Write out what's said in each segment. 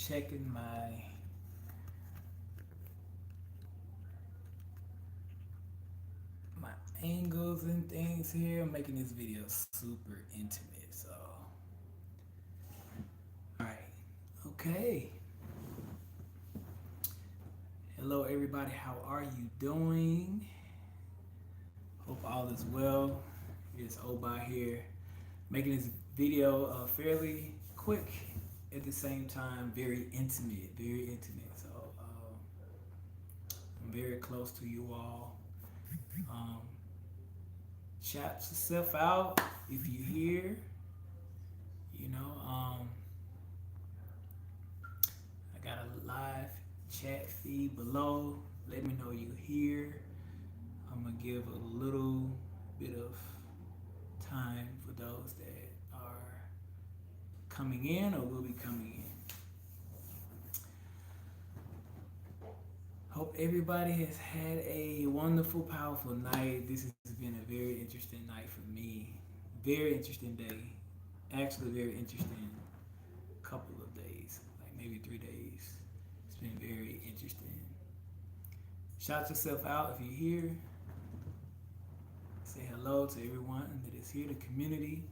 checking my angles and things here. I'm making this video super intimate. So, all right, okay. Hello, everybody. How are you doing? Hope all is well. It's Oba here, making this video fairly quick, at the same time very intimate, very intimate. So I'm very close to you all. Um, Shout yourself out if you're here. You know, I got a live chat feed below. Let me know you're here. I'm gonna give a little bit of time for those that are coming in or will be coming in. Hope everybody has had a wonderful, powerful night. This has been a very interesting night for me. Very interesting day. Actually, very interesting couple of days, like maybe 3 days. It's been very interesting. Shout yourself out if you're here. Say hello to everyone that is here, the community.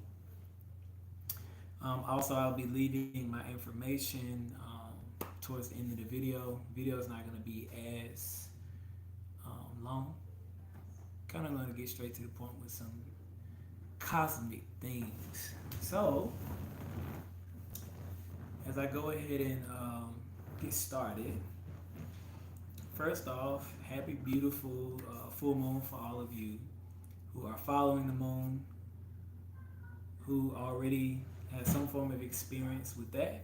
Also, I'll be leaving my information towards the end of the video. Video is not going to be as long. Kind of going to get straight to the point with some cosmic things. So, as I go ahead and get started, first off, happy, beautiful full moon for all of you who are following the moon, who already had some form of experience with that.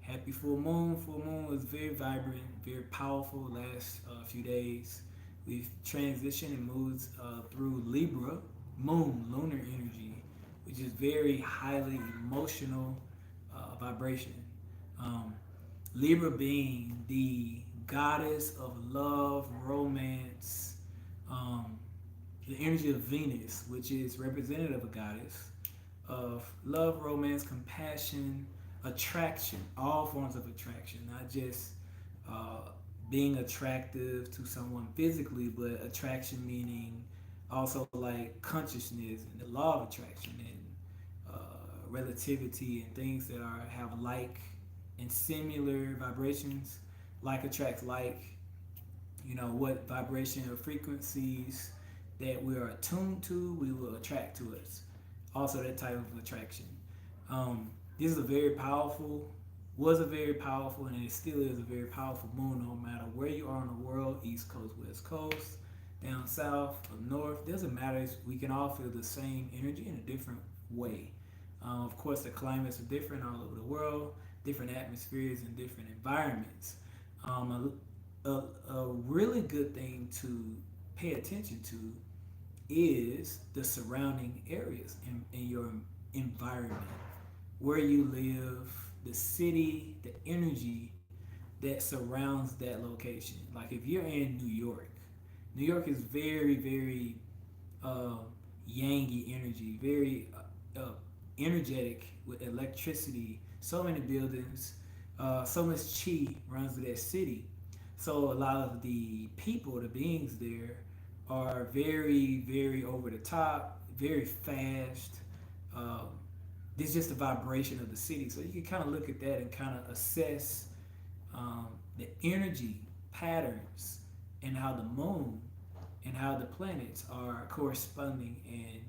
Happy full moon. Full moon was very vibrant, very powerful last few days. We've transitioned and moved through Libra, moon, lunar energy, which is very highly emotional vibration. Libra being the goddess of love, romance, the energy of Venus, which is representative of a goddess of love, romance, compassion, attraction, all forms of attraction, not just being attractive to someone physically, but attraction meaning also like consciousness and the law of attraction and relativity and things that have like and similar vibrations. Like attracts like, you know, what vibration or frequencies that we are attuned to, we will attract to us. Also, that type of attraction. This is a very powerful, was a very powerful, and it still is a very powerful moon no matter where you are in the world, East Coast, West Coast, down south, up north. Doesn't matter. We can all feel the same energy in a different way. Of course, the climates are different all over the world, different atmospheres and different environments. A really good thing to pay attention to is the surrounding areas in your environment, where you live, the city, the energy that surrounds that location. Like if you're in New York is very, very uh, yangy energy, very energetic with electricity, so many buildings, so much chi runs through that city. So a lot of the people, the beings there, are very, very over the top, very fast. Um, this is just the vibration of the city. So you can kind of look at that and kind of assess the energy patterns and how the moon and how the planets are corresponding and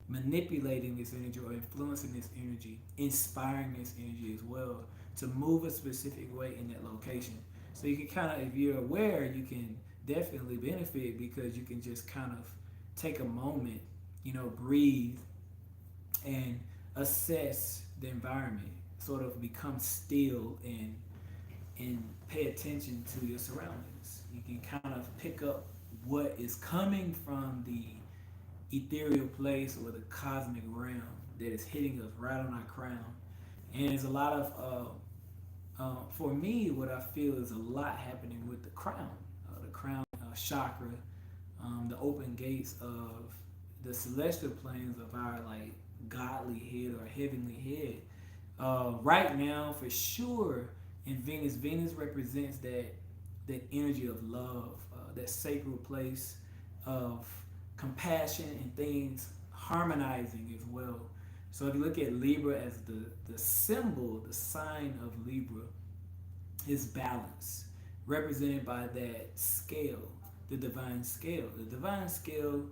manipulating this energy or influencing this energy, inspiring this energy as well to move a specific way in that location. So you can kind of, if you're aware, you can definitely benefit because you can just kind of take a moment, you know, breathe and assess the environment, sort of become still and pay attention to your surroundings. You can kind of pick up what is coming from the ethereal place or the cosmic realm that is hitting us right on our crown. And there's a lot of, for me, what I feel is a lot happening with the crown chakra, the open gates of the celestial planes of our like godly head or heavenly head. Right now, for sure, And Venus represents that energy of love, that sacred place of compassion and things harmonizing as well. So if you look at Libra as the symbol, the sign of Libra is balance, represented by that scale, the divine scale. The divine scale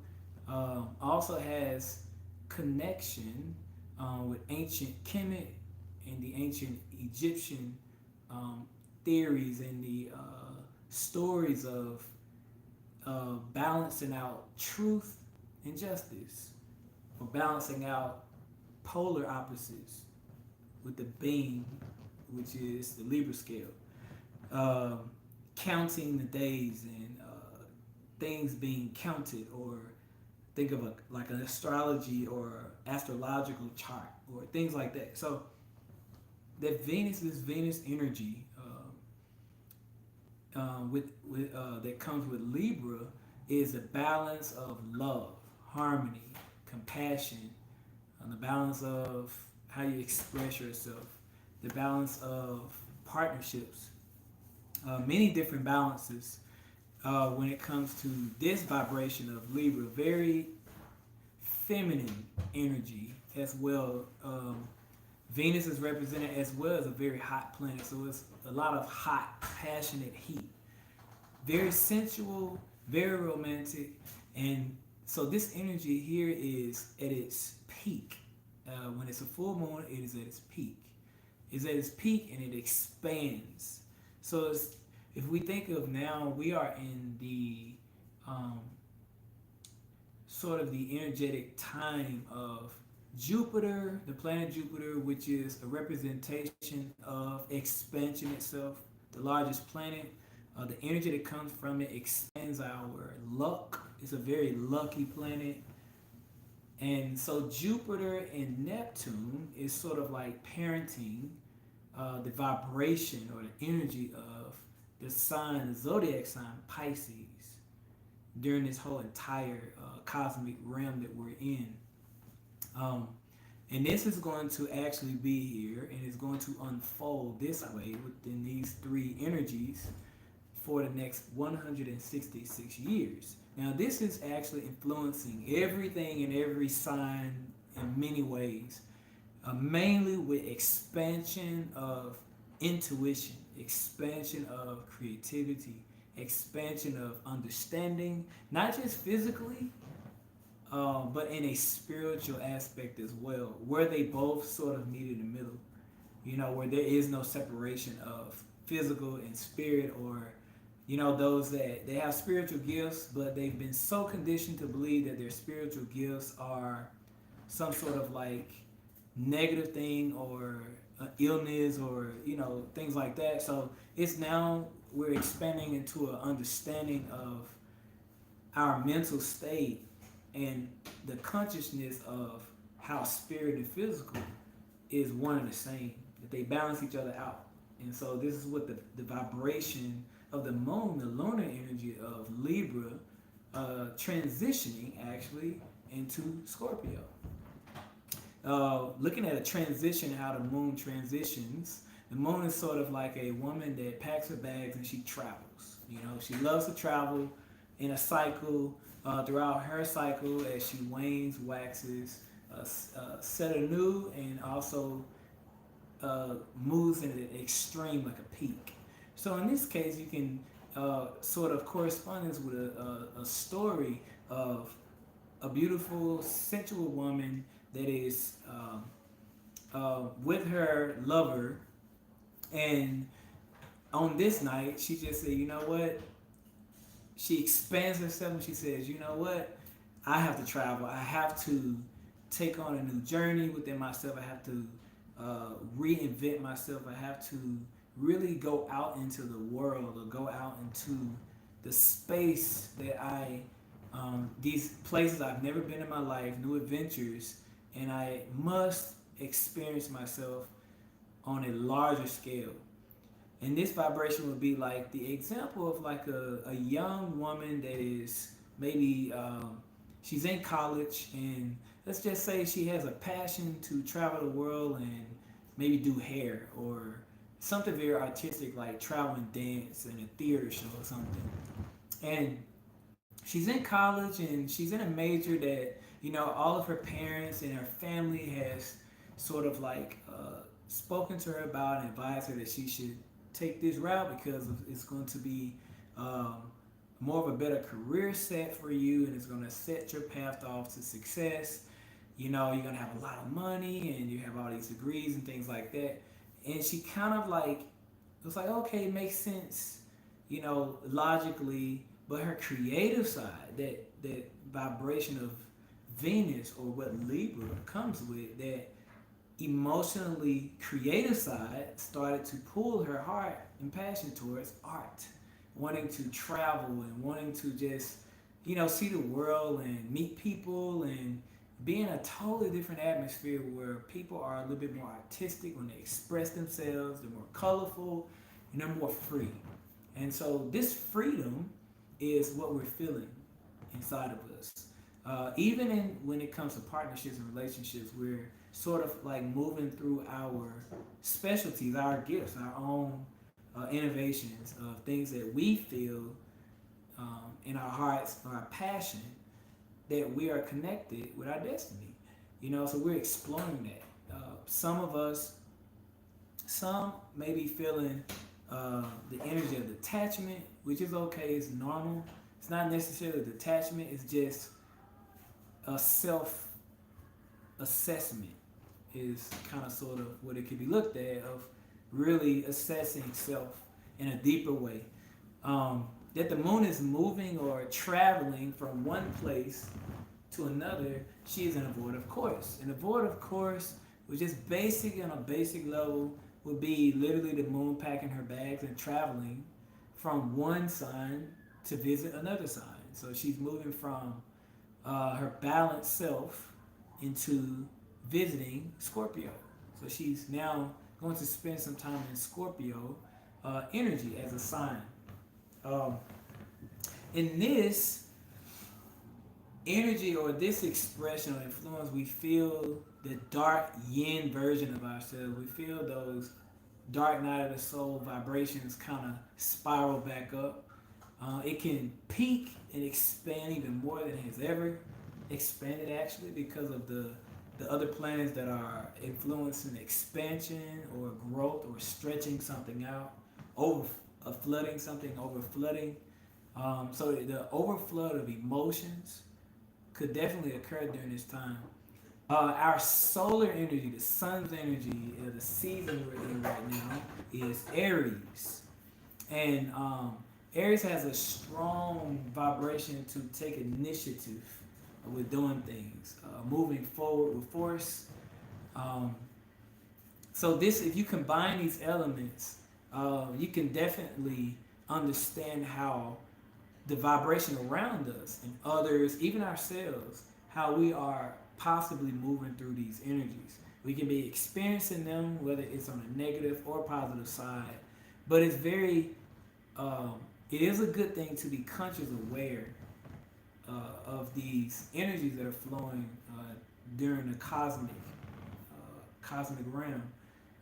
also has connection with ancient Kemet and the ancient Egyptian um, theories and the stories of balancing out truth and justice, or balancing out polar opposites with the being, which is the Libra scale. Um, Counting the days and things being counted, or think of a like an astrology or astrological chart or things like that. So that Venus, this Venus energy that comes with Libra is a balance of love, harmony, compassion, and the balance of how you express yourself, the balance of partnerships, many different balances when it comes to this vibration of Libra. Very feminine energy as well. Venus is represented as well as a very hot planet, so it's a lot of hot, passionate heat. Very sensual, very romantic, and so this energy here is at its peak. When it's a full moon, it is at its peak. It's at its peak and it expands. So if we think of now, we are in the um, sort of the energetic time of Jupiter, the planet Jupiter, which is a representation of expansion itself, the largest planet. The energy that comes from it expands our luck. It's a very lucky planet. And so Jupiter and Neptune is sort of like parenting the vibration or the energy of the sign, the zodiac sign Pisces, during this whole entire cosmic realm that we're in. Um, and this is going to actually be here and it's going to unfold this way within these three energies for the next 166 years. Now, this is actually influencing everything and every sign in many ways, mainly with expansion of intuition, expansion of creativity, expansion of understanding, not just physically, but in a spiritual aspect as well, where they both sort of meet in the middle, where there is no separation of physical and spirit, or those that they have spiritual gifts, but they've been so conditioned to believe that their spiritual gifts are some sort of like negative thing or illness or things like that. So it's now we're expanding into an understanding of our mental state and the consciousness of how spirit and physical is one and the same, that they balance each other out. And so this is what the vibration of the moon, the lunar energy of Libra, transitioning actually into Scorpio. Looking at a transition, how the moon transitions, the moon is sort of like a woman that packs her bags and she travels. She loves to travel in a cycle, throughout her cycle as she wanes, waxes, set anew, and also moves in an extreme like a peak. So in this case, you can sort of correspondence with a story of a beautiful, sensual woman that is with her lover, and on this night, she just said, you know what? She expands herself and she says, you know what? I have to travel. I have to take on a new journey within myself. I have to reinvent myself. I have to really go out into the world, or go out into the space that these places I've never been in my life, new adventures, and I must experience myself on a larger scale. And this vibration would be like the example of like a young woman that is maybe she's in college, and let's just say she has a passion to travel the world and maybe do hair, or something very artistic like traveling dance and a theater show or something. And she's in college and she's in a major that all of her parents and her family has sort of like spoken to her about and advised her that she should take this route because it's going to be um, more of a better career set for you, and it's going to set your path off to success. You're going to have a lot of money and you have all these degrees and things like that. And she kind of like, it was like, okay, it makes sense, logically, but her creative side, that vibration of Venus or what Libra comes with, that emotionally creative side started to pull her heart and passion towards art, wanting to travel and wanting to just, see the world and meet people and be in a totally different atmosphere where people are a little bit more artistic when they express themselves, they're more colorful, and they're more free. And so this freedom is what we're feeling inside of us. Even when it comes to partnerships and relationships, we're sort of like moving through our specialties, our gifts, our own innovations of things that we feel in our hearts, our passion, that we are connected with our destiny. So we're exploring that. Some of us, some may be feeling the energy of detachment, which is okay, it's normal. It's not necessarily detachment, it's just a self assessment, is kind of sort of what it could be looked at, of really assessing self in a deeper way. That the moon is moving or traveling from one place to another, she is in a void course. And a void course, which is basic on a basic level, would be literally the moon packing her bags and traveling from one sign to visit another sign. So she's moving from her balanced self into visiting Scorpio. So she's now going to spend some time in Scorpio energy as a sign. Um, in this energy or this expression or influence, we feel the dark yin version of ourselves. We feel those dark night of the soul vibrations kind of spiral back up. It can peak and expand even more than it has ever expanded, actually, because of the other planets that are influencing expansion or growth or stretching something out, over flooding something, over flooding. So the overflow of emotions could definitely occur during this time. Our solar energy, the sun's energy, the season we're in right now is Aries. And Aries has a strong vibration to take initiative with doing things, moving forward with force. Um, so this, if you combine these elements, you can definitely understand how the vibration around us and others, even ourselves, how we are possibly moving through these energies. We can be experiencing them, whether it's on a negative or positive side, but it's very, it is a good thing to be conscious aware of these energies that are flowing during the cosmic realm,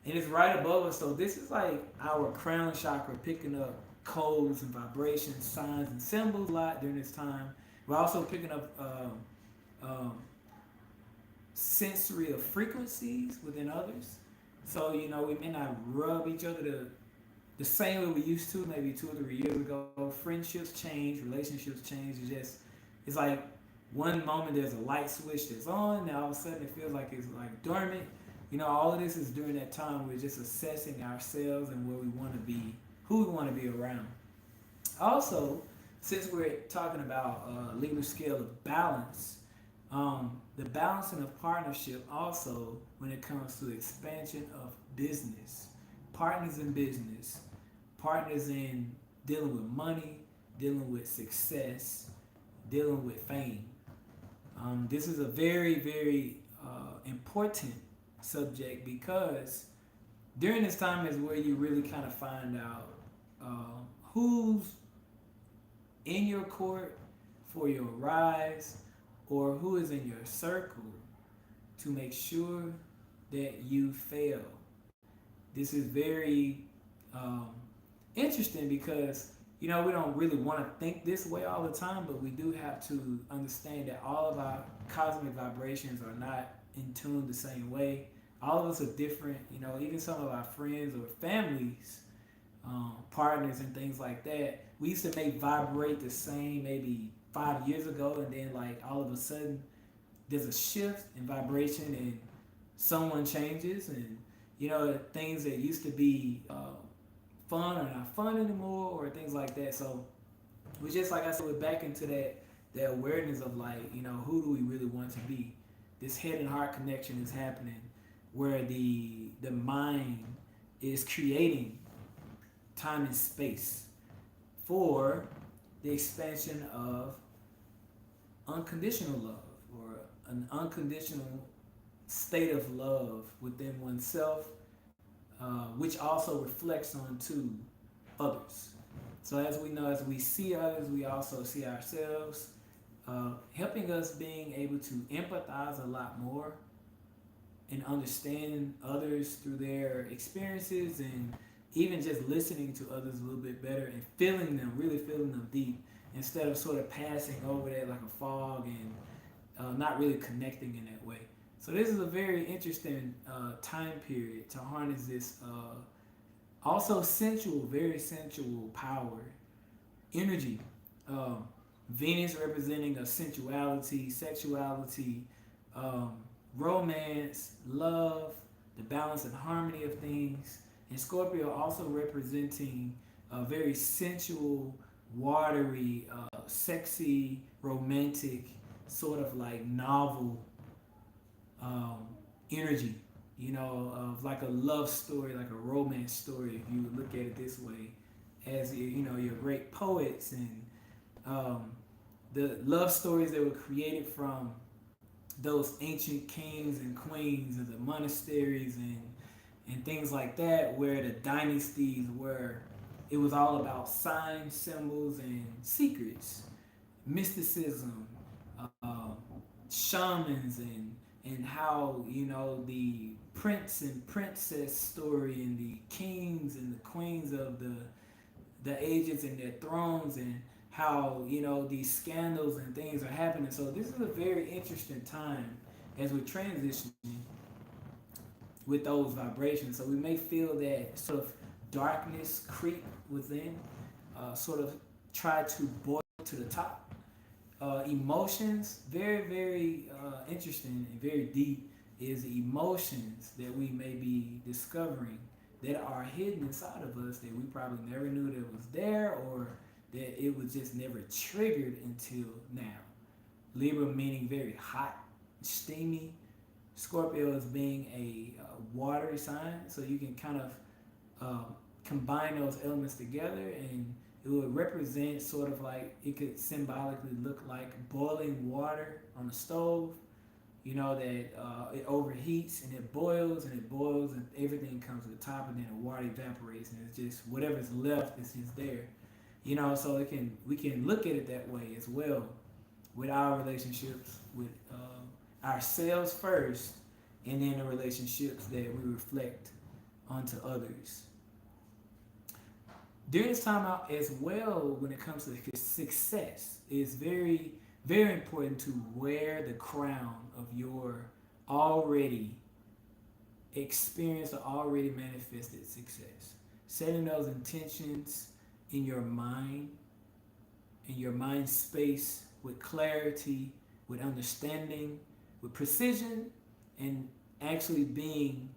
and it's right above us. So this is like our crown chakra picking up codes and vibrations, signs and symbols a lot during this time. We're also picking up sensory of frequencies within others. So we may not rub each other the same way we used to maybe 2 or 3 years ago. Friendships change, relationships change. It's like one moment there's a light switch that's on, now all of a sudden it feels like it's like dormant. All of this is during that time we're just assessing ourselves and where we want to be, who we want to be around. Also, since we're talking about Libra scale of balance, the balancing of partnership also when it comes to expansion of business, partners in business, partners in dealing with money, dealing with success, dealing with fame. This is a very, very important subject because during this time is where you really kind of find out who's in your court for your rise or who is in your circle to make sure that you fail. This is very Um, Interesting because we don't really want to think this way all the time, but we do have to understand that all of our cosmic vibrations are not in tune the same way. All of us are different. Even some of our friends or families, partners, and things like that. We used to make vibrate the same maybe 5 years ago, and then like all of a sudden there's a shift in vibration, and someone changes, and things that used to be fun are not fun anymore, or things like that. So we just, like I said, we're back into that awareness of like, who do we really want to be? This head and heart connection is happening, where the mind is creating time and space for the expansion of unconditional love, or an unconditional state of love within oneself, which also reflects onto others. So as we know, as we see others, we also see ourselves, helping us being able to empathize a lot more and understand others through their experiences, and even just listening to others a little bit better and feeling them, really feeling them deep, instead of sort of passing over that like a fog, and not really connecting in that way. So this is a very interesting time period to harness this also sensual, very sensual power, energy. Um, Venus representing a sensuality, sexuality, um, romance, love, the balance and harmony of things. And Scorpio also representing a very sensual, watery, sexy, romantic, sort of like novel um, energy, of like a love story, like a romance story, if you would look at it this way, as your great poets, and um, the love stories that were created from those ancient kings and queens of the monasteries, and things like that, where the dynasties where it was all about signs, symbols, and secrets, mysticism, uh, shamans, and how the prince and princess story, and the kings and the queens of the ages and their thrones, and how these scandals and things are happening. So this is a very interesting time as we're transitioning with those vibrations. So we may feel that sort of darkness creep within, sort of try to boil to the top. Emotions, very, very interesting and very deep, is the emotions that we may be discovering that are hidden inside of us, that we probably never knew that was there, or that it was just never triggered until now. Libra meaning very hot, steamy. Scorpio is being a watery sign, so you can kind of combine those elements together, and it would represent sort of like, it could symbolically look like boiling water on a stove, that it overheats and it boils and it boils, and everything comes to the top, and then the water evaporates, and it's just whatever's left is just there. So we can look at it that way as well, with our relationships with ourselves first, and then the relationships that we reflect onto others. During this time out as well, when it comes to success, it's very, very important to wear the crown of your already experienced or already manifested success. Setting those intentions in your mind space, with clarity, with understanding, with precision, and actually being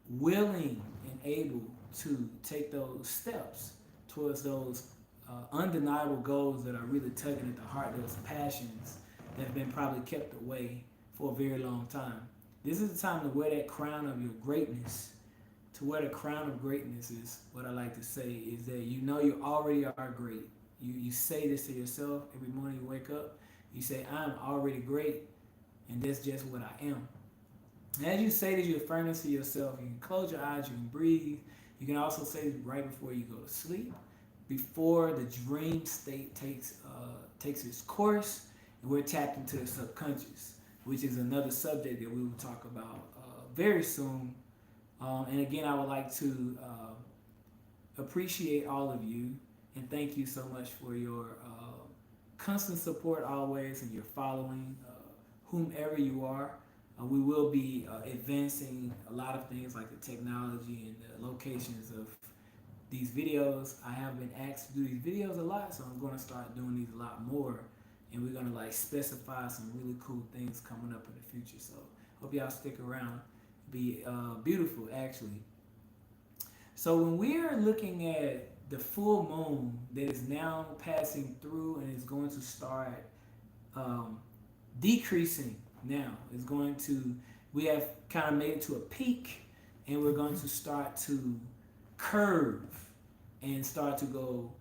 willing and able to take those steps towards those undeniable goals that are really tugging at the heart, those passions that have been probably kept away for a very long time. This is the time to wear that crown of your greatness. To wear the crown of greatness is what I like to say, is that you already are great. You say this to yourself every morning you wake up. You say, I'm already great, and that's just what I am. And as you say this, you affirm this to yourself. You can close your eyes, you can breathe. You can also say this right before you go to sleep, before the dream state takes its course, and we're tapped into the subconscious, which is another subject that we will talk about very soon. And again, I would like to appreciate all of you, and thank you so much for your constant support always and your following, whomever you are. We will be advancing a lot of things like the technology and the locations of these videos. I have been asked to do these videos a lot, so I'm going to start doing these a lot more. And we're going to like specify some really cool things coming up in the future. So hope y'all stick around. Be beautiful, actually. So when we're looking at the full moon that is now passing through and is going to start um, decreasing now, is going to, we have kind of made it to a peak, and we're going to start to curve and start to go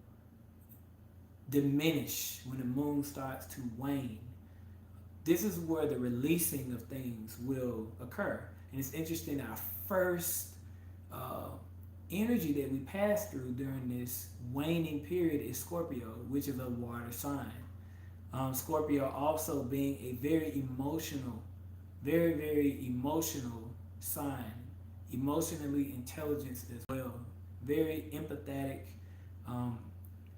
diminish when the moon starts to wane. This is where the releasing of things will occur. And it's interesting, our first uh, energy that we pass through during this waning period is Scorpio, which is a water sign. Scorpio also being a very emotional, very, very emotional sign, emotionally intelligent as well, very empathetic, um,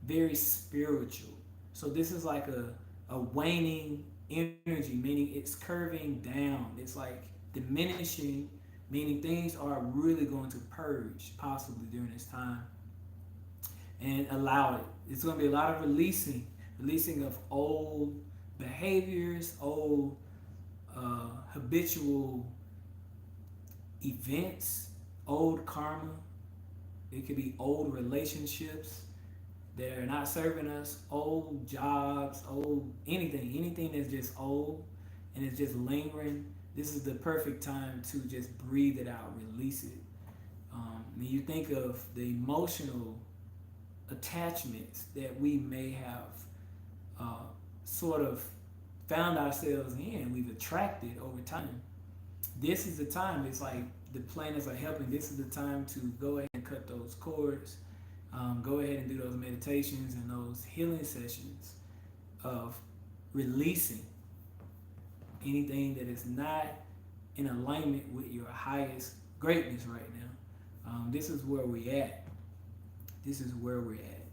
very spiritual. So this is like a waning energy, meaning it's curving down. It's like diminishing, meaning things are really going to purge possibly during this time and allow it. It's going to be a lot of releasing of old behaviors, old habitual events, old karma. It could be old relationships that are not serving us, old jobs, old anything that's just old and it's just lingering. This is the perfect time to just breathe it out, release it. When you think of the emotional attachments that we may have sort of found ourselves in, we've attracted over time. This is the time, it's like the planets are helping. This is the time to go ahead and cut those cords. Go ahead and do those meditations and those healing sessions of releasing anything that is not in alignment with your highest greatness right now. This is where we're at. This is where we're at.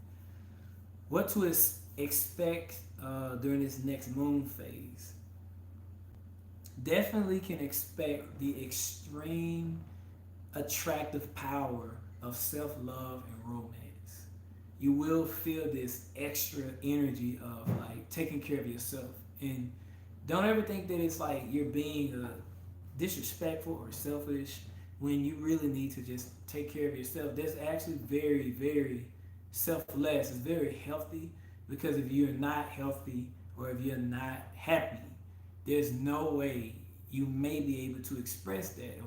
What to expect during this next moon phase? Definitely can expect the extreme attractive power of self-love and romance. You will feel this extra energy of like taking care of yourself, and don't ever think that it's like you're being disrespectful or selfish when you really need to just take care of yourself. That's actually very, very selfless. It's very healthy, because if you're not healthy or if you're not happy, there's no way you may be able to express that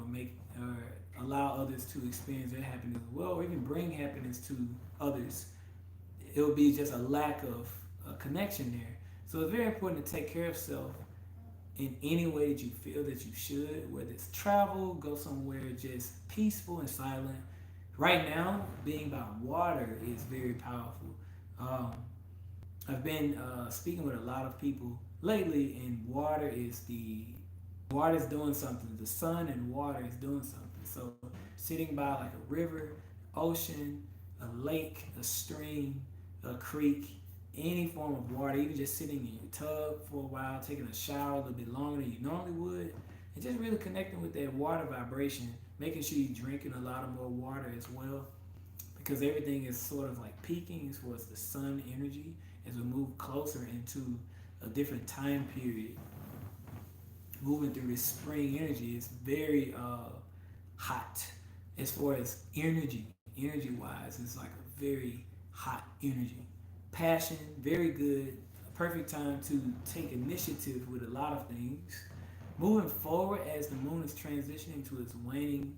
or allow others to experience their happiness as well, or even bring happiness to others. It will be just a lack of connection there. So it's very important to take care of self in any way that you feel that you should, whether it's travel, go somewhere just peaceful and silent. Right now, being by water is very powerful. Um, I've been speaking with a lot of people lately, and water is doing something. The sun and water is doing something. So sitting by like a river, ocean, a lake, a stream, a creek, any form of water, even just sitting in your tub for a while, taking a shower a little bit longer than you normally would, and just really connecting with that water vibration, making sure you're drinking a lot of more water as well, because everything is sort of like peaking as far as the sun energy as we move closer into a different time period. Moving through this spring energy is very hot as far as energy wise. It's like a very hot energy. Passion, very good. A perfect time to take initiative with a lot of things. Moving forward as the moon is transitioning to its waning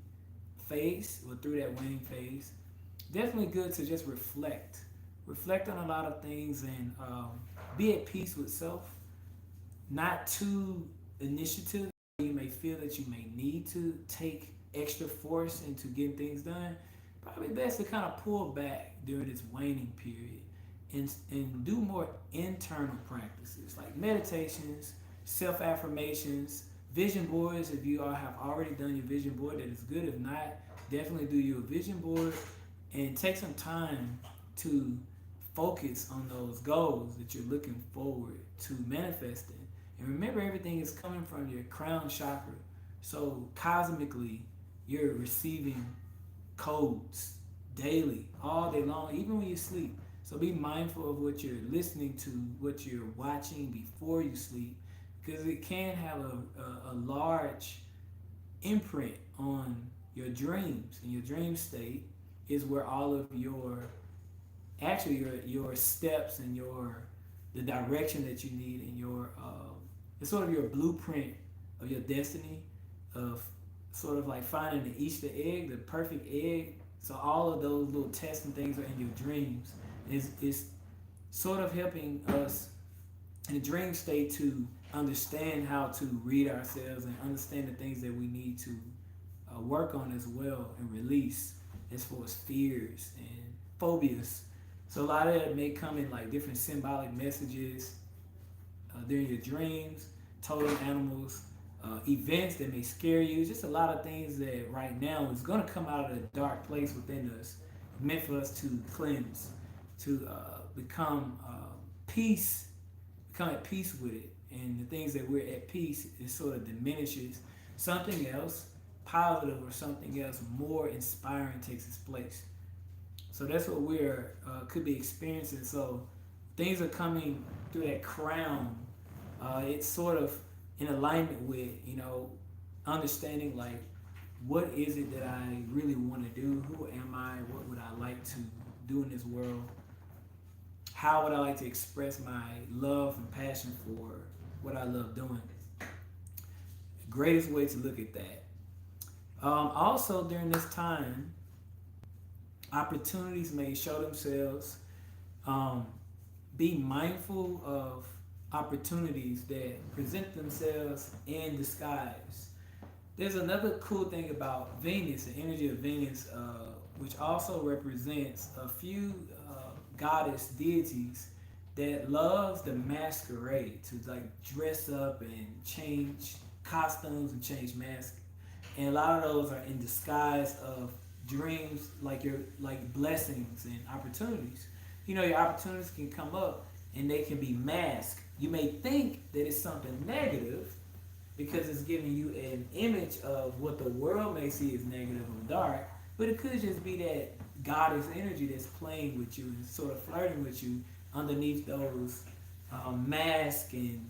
phase, or through that waning phase, definitely good to just reflect on a lot of things, and be at peace with self. Not too initiative. You may feel that you may need to take extra force into getting things done. Probably best to kind of pull back during this waning period, and do more internal practices like meditations, self affirmations, vision boards. If you all have already done your vision board, that is good. If not, definitely do your vision board. and take some time to focus on those goals that you're looking forward to manifesting. And remember, everything is coming from your crown chakra. So cosmically, you're receiving codes daily, all day long, even when you sleep. So be mindful of what you're listening to, what you're watching before you sleep, because it can have a large imprint on your dreams. And your dream state is where all of your steps and the direction that you need and it's sort of your blueprint of your destiny, of sort of like finding the Easter egg, the perfect egg. So all of those little tests and things are in your dreams. Is sort of helping us in the dream state to understand how to read ourselves and understand the things that we need to work on as well and release, as far as fears and phobias. So a lot of that may come in like different symbolic messages during your dreams, totem animals, events that may scare you. Just a lot of things that right now is going to come out of the dark place within us, meant for us to cleanse, to become peace, become at peace with it. And the things that we're at peace, it sort of diminishes. Something else positive or something else more inspiring takes its place. So that's what we're could be experiencing. So things are coming through that crown. It's sort of in alignment with understanding like what is it that I really want to do? Who am I? What would I like to do in this world? How would I like to express my love and passion for what I love doing? Greatest way to look at that. Also, during this time, opportunities may show themselves. Um, be mindful of opportunities that present themselves in disguise. There's another cool thing about Venus, the energy of Venus, which also represents a few goddess deities that loves the masquerade, to like dress up and change costumes and change masks. And a lot of those are in disguise of dreams, like your like blessings and opportunities. Your opportunities can come up and they can be masked. You may think that it's something negative because it's giving you an image of what the world may see as negative or dark, but it could just be that goddess energy that's playing with you and sort of flirting with you underneath those masks and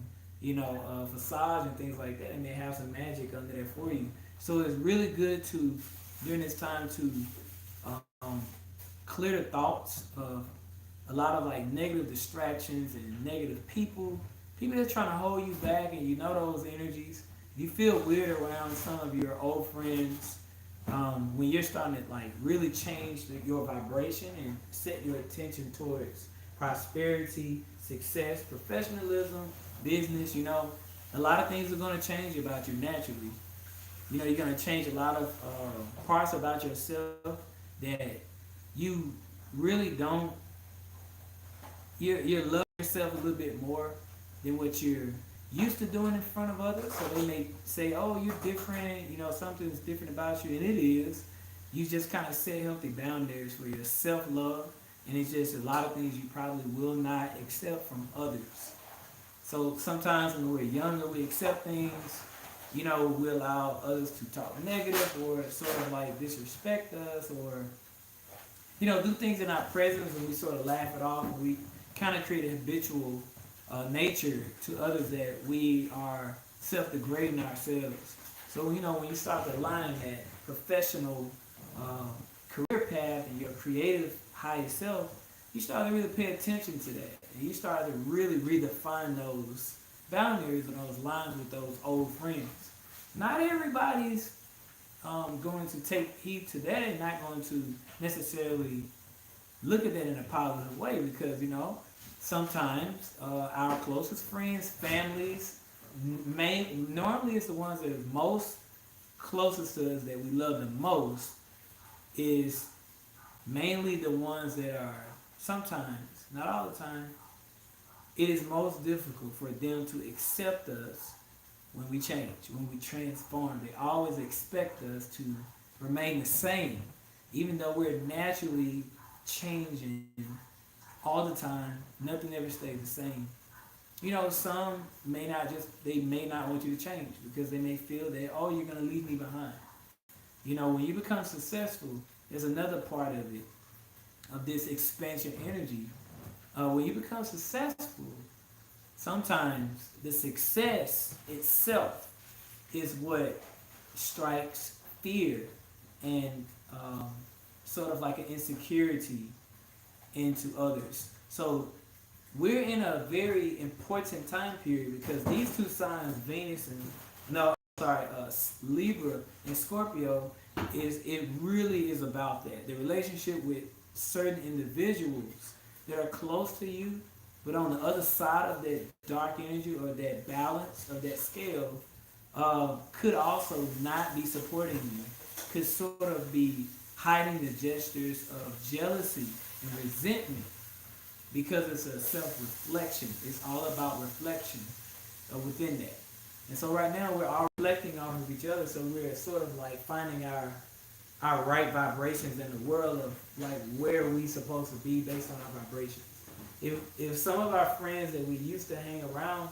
facades and things like that. And they have some magic under there for you. So it's really good to during this time to um, clear the thoughts of a lot of like negative distractions and negative people that's trying to hold you back, and those energies. You feel weird around some of your old friends when you're starting to like really change your vibration and set your attention towards prosperity, success, professionalism, business. A lot of things are going to change about you naturally. You're going to change a lot of parts about yourself that you really don't. You love yourself a little bit more than what you're used to doing in front of others. So they may say, "Oh, you're different. Something's different about you," and it is. You just kind of set healthy boundaries for your self-love, and it's just a lot of things you probably will not accept from others. So sometimes when we're younger, we accept things. We allow others to talk negative or sort of like disrespect us or do things in our presence, and we sort of laugh it off. We kind of create a habitual nature to others that we are self-degrading ourselves. So when you start to align that professional career path and your creative higher self, you start to really pay attention to that, and you start to really redefine those boundaries and those lines with those old friends. Not everybody's going to take heed to that and not going to necessarily look at that in a positive way, because sometimes our closest friends, families, normally it's the ones that are most closest to us that we love the most, is mainly the ones that are sometimes, not all the time, it is most difficult for them to accept us when we change, when we transform. They always expect us to remain the same. even though we're naturally changing all the time, nothing ever stays the same. Some they may not want you to change because they may feel that, oh, you're going to leave me behind. When you become successful, there's another part of it, of this expansion energy. When you become successful, sometimes the success itself is what strikes fear and sort of like an insecurity into others. So we're in a very important time period because these two signs, Venus and no, sorry, Libra and Scorpio, it really is about that. The relationship with certain individuals that are close to you, but on the other side of that dark energy or that balance of that scale, could also not be supporting you, could sort of be hiding the gestures of jealousy and resentment because it's a self-reflection. It's all about reflection within that. And so right now we're all reflecting off of each other, so we're sort of like finding our right vibrations in the world of like where we supposed to be based on our vibrations. If some of our friends that we used to hang around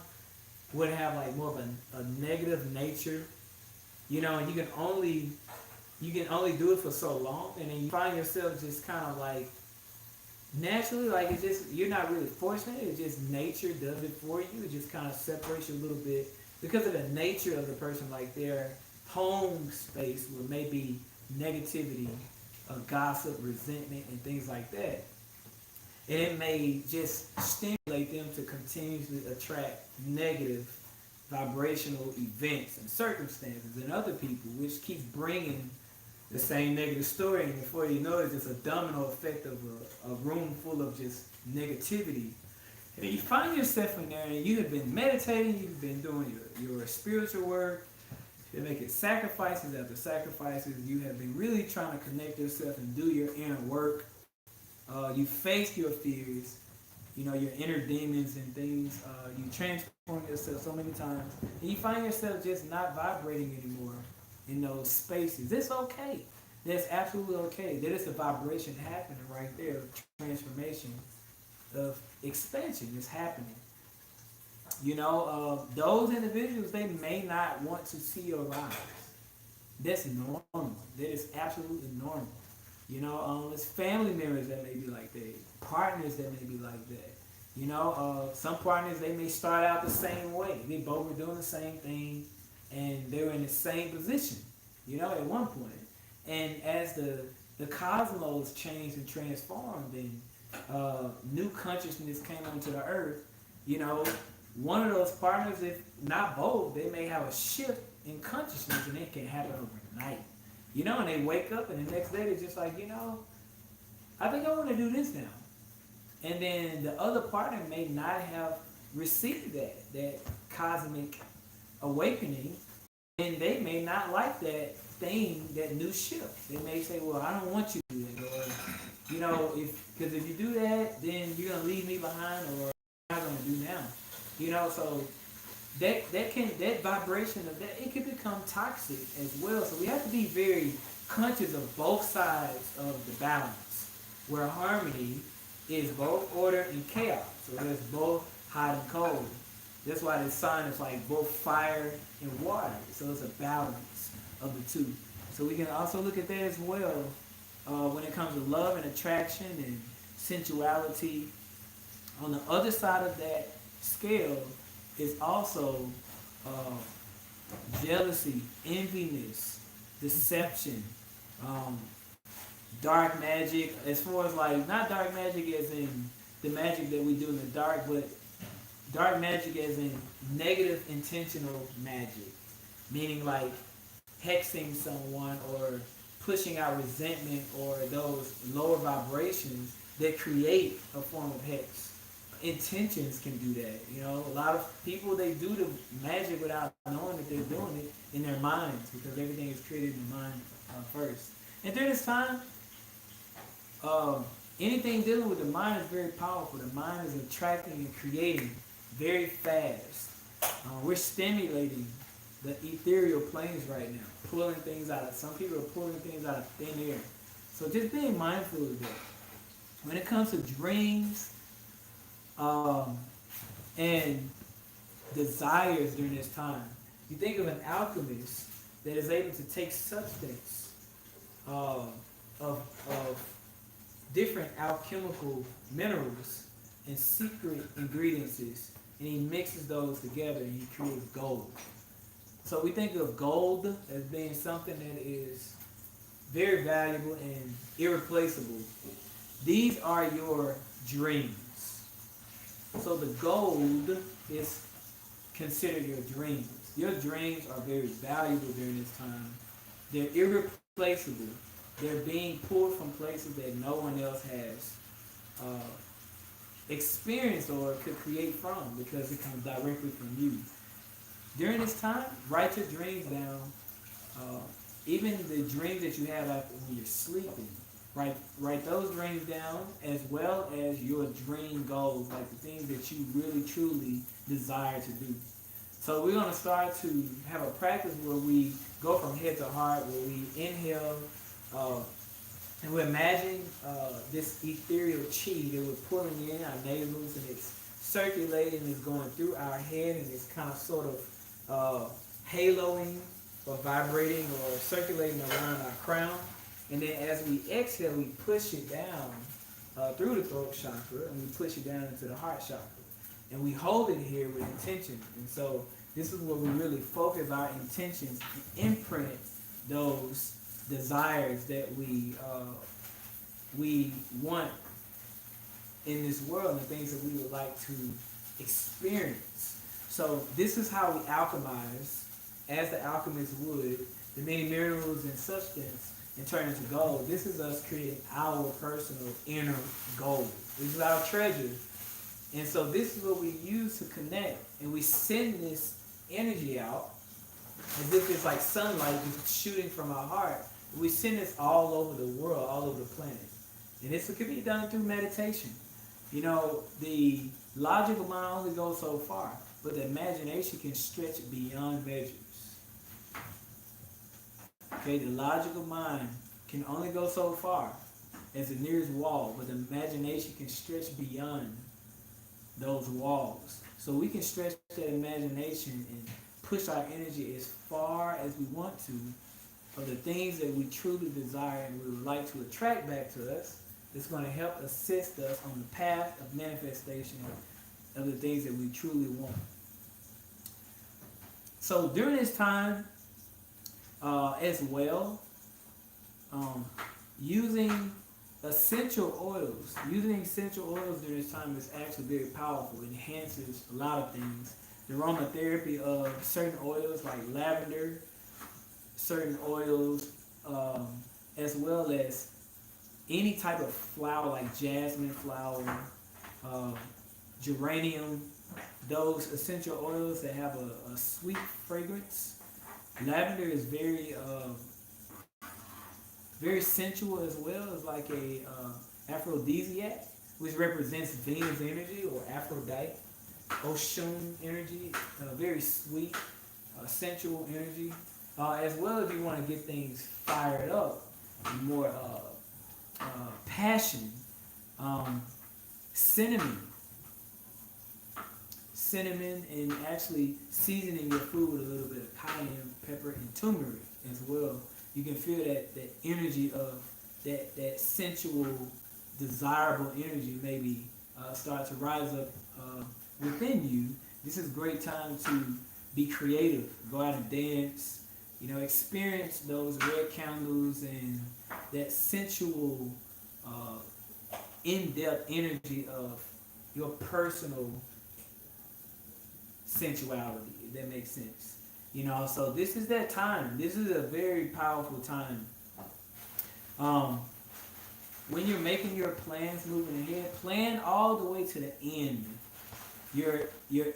would have like more of a negative nature, and you can only do it for so long, and then you find yourself just kind of like naturally, like it just, you're not really forcing it. It's just nature does it for you. It just kind of separates you a little bit because of the nature of the person, like their home space where maybe negativity, gossip, resentment, and things like that. And it may just stimulate them to continuously attract negative vibrational events and circumstances and other people, which keeps bringing the same negative story, and before you know it, it's a domino effect of a room full of just negativity. And you find yourself in there, and you have been meditating, you've been doing your spiritual work, you're making sacrifices after sacrifices, you have been really trying to connect yourself and do your inner work. You faced your fears, your inner demons and things. You transform yourself so many times, and you find yourself just not vibrating anymore in those spaces. It's okay. That's absolutely okay. There is a vibration happening right there, of transformation, of expansion is happening. Those individuals, they may not want to see your rise. That's normal. That is absolutely normal. It's family members that may be like that, partners that may be like that. Some partners, they may start out the same way. They both were doing the same thing, and they were in the same position, at one point. And as the cosmos changed and transformed, and new consciousness came onto the earth, one of those partners, if not both, they may have a shift in consciousness, and it can happen overnight. And they wake up, and the next day they're just like, I think I want to do this now. And then the other partner may not have received that cosmic awakening, and they may not like that thing, that new shift. They may say, well, I don't want you to do that, or, because if you do that, then you're going to leave me behind, or what am I going to do now? So that vibration of that, it can become toxic as well. So we have to be very conscious of both sides of the balance, where harmony is both order and chaos. So there's both hot and cold. That's why this sign is like both fire and water. So it's a balance of the two. So we can also look at that as well when it comes to love and attraction and sensuality. On the other side of that scale is also jealousy, enviness, deception, dark magic. As far as like, not dark magic as in the magic that we do in the dark, but dark magic as in negative intentional magic, meaning like hexing someone or pushing out resentment or those lower vibrations that create a form of hex. Intentions can do that. A lot of people, they do the magic without knowing that they're doing it in their minds, because everything is created in the mind first. And during this time, anything dealing with the mind is very powerful. The mind is attracting and creating very fast. We're stimulating the ethereal planes right now, pulling things out of, some people are pulling things out of thin air. So just being mindful of that. When it comes to dreams um, and desires during this time, you think of an alchemist that is able to take substance uh, of different alchemical minerals and secret ingredients, and he mixes those together and he creates gold. So we think of gold as being something that is very valuable and irreplaceable. These are your dreams. So the gold is considered your dreams. Your dreams are very valuable during this time. They're irreplaceable. They're being pulled from places that no one else has uh, experienced or could create from because it comes directly from you. During this time, write your dreams down. Uh, Even the dreams that you have after when you're sleeping, write those dreams down as well as your dream goals, like the things that you really truly desire to do. So we're going to start to have a practice where we go from head to heart, where we inhale uh, and we imagine this ethereal chi that we're pulling in our nasals and it's circulating, it's going through our head and it's kind of sort of haloing or vibrating or circulating around our crown. And then as we exhale, we push it down through the throat chakra and we push it down into the heart chakra. And we hold it here with intention. And so this is where we really focus our intentions and imprint those desires that we want in this world and the things that we would like to experience. So this is how we alchemize, as the alchemist would, the many minerals and substance and turn into gold. This is us creating our personal inner gold. This is our treasure. And so this is what we use to connect. And we send this energy out as if it's like sunlight just shooting from our heart. We send this all over the world, all over the planet. And this could be done through meditation. You know, the logical mind only goes so far, but the imagination can stretch beyond measures. Okay, the logical mind can only go so far as the nearest wall, but the imagination can stretch beyond those walls. So we can stretch that imagination and push our energy as far as we want to of the things that we truly desire and we would like to attract back to us. It's going to help assist us on the path of manifestation of the things that we truly want. So during this time, as well, using essential oils. Using essential oils during this time is actually very powerful. It enhances a lot of things. The aromatherapy of certain oils like lavender, certain oils, as well as any type of flower like jasmine flower, geranium, those essential oils that have a sweet fragrance. Lavender is very sensual as well. It's like a aphrodisiac, which represents Venus energy or Aphrodite, Oshun energy, very sweet, sensual energy. As well, if you want to get things fired up, more passion, cinnamon, and actually seasoning your food with a little bit of cayenne pepper and turmeric as well. You can feel that energy of that sensual, desirable energy maybe start to rise up within you. This is a great time to be creative, go out and dance, experience those red candles and that sensual, in-depth energy of your personal sensuality, if that makes sense. So this is that time. This is a very powerful time. When you're making your plans moving ahead, plan all the way to the end. Your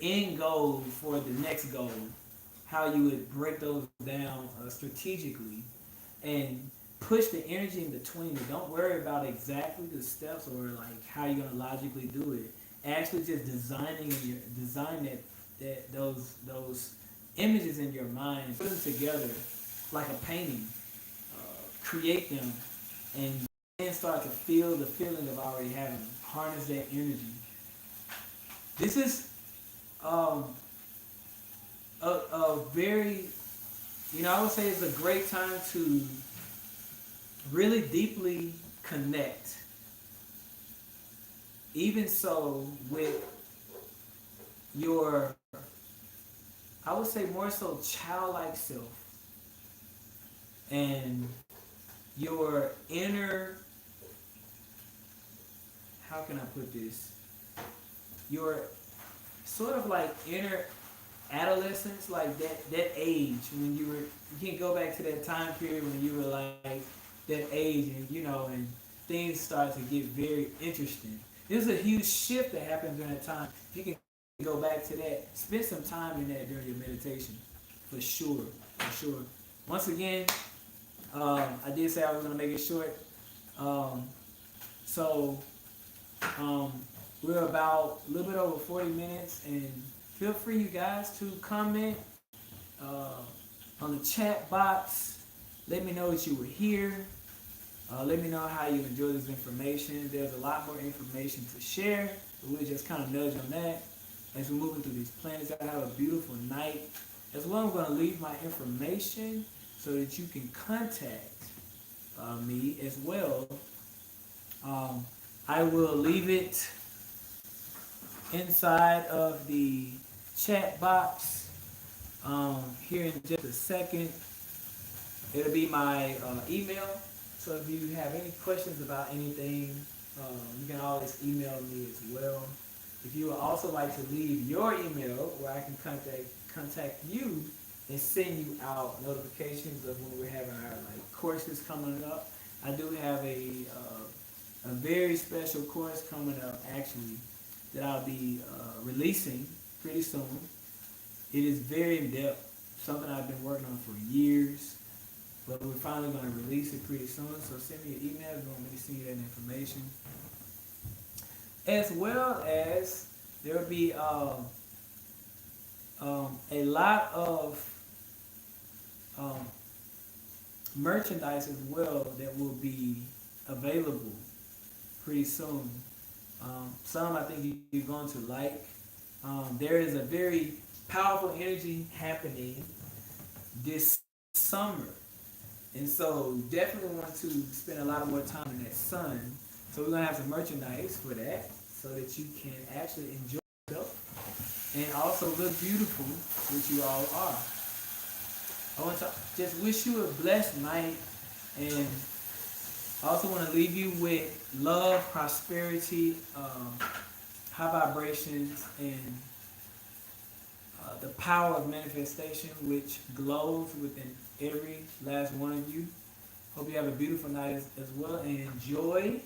end goal for the next goal, how you would break those down strategically and push the energy in between it. Don't worry about exactly the steps or like how you're gonna logically do it. Actually just design those images in your mind, put them together like a painting, create them and start to feel the feeling of already having them. Harness that energy. This is um, a very, I would say it's a great time to really deeply connect. Even so, with your, I would say more so childlike self and your inner, how can I put this? Your sort of like inner adolescence, like that age when you can go back to that time period when you were like that age, and and things start to get very interesting. There's a huge shift that happens during that time. If you can go back to that, spend some time in that during your meditation, for sure, for sure. Once again, I did say I was gonna make it short. Um, so um, we're about a little bit over 40 minutes, and feel free, you guys, to comment uh, on the chat box. Let me know that you were here. Let me know how you enjoy this information. There's a lot more information to share, but we'll just kind of nudge on that as we're moving through these planets. I have a beautiful night. As well, I'm going to leave my information so that you can contact me as well. I will leave it inside of the chat box here in just a second. It'll be my email. So if you have any questions about anything, you can always email me as well. If you would also like to leave your email where I can contact you and send you out notifications of when we're having our courses coming up. I do have a very special course coming up actually that I'll be releasing pretty soon. It is very in depth, something I've been working on for years. But we're finally going to release it pretty soon, so send me an email if you want me to send you that information. As well as there will be a lot of merchandise as well that will be available pretty soon. Some I think you're going to like. There is a very powerful energy happening this summer. And so definitely want to spend a lot more time in that sun. So we're going to have some merchandise for that so that you can actually enjoy yourself and also look beautiful, which you all are. I want to just wish you a blessed night, and I also want to leave you with love, prosperity, high vibrations, and the power of manifestation, which glows within every last one of you. Hope you have a beautiful night as well, and enjoy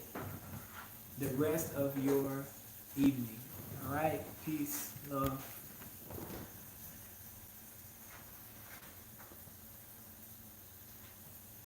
the rest of your evening. All right, peace, love.